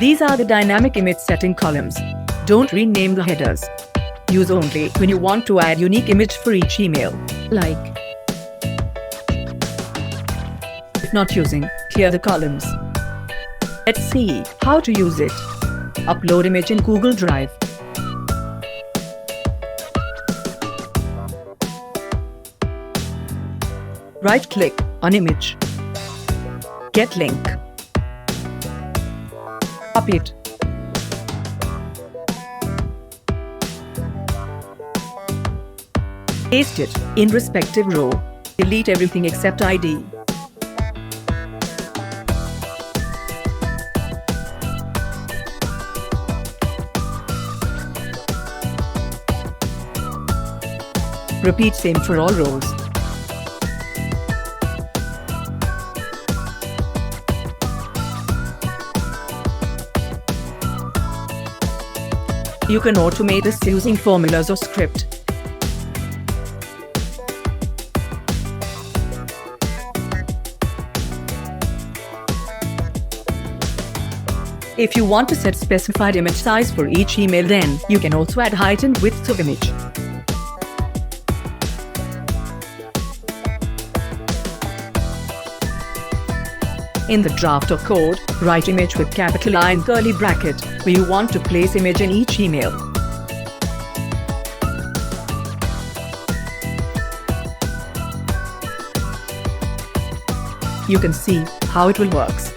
These are the dynamic image setting columns. Don't rename the headers. Use only when you want to add unique image for each email. Like. If not using, clear the columns. Let's see how to use it. Upload image in Google Drive. Right-click on image. Get link. Copy it. Paste it in respective row. Delete everything except ID. Repeat same for all rows. You can automate this using formulas or script. If you want to set specified image size for each email, then you can also add height and width of image. In the draft of code, write image with capital I and curly bracket, where you want to place image in each email. You can see how it will works.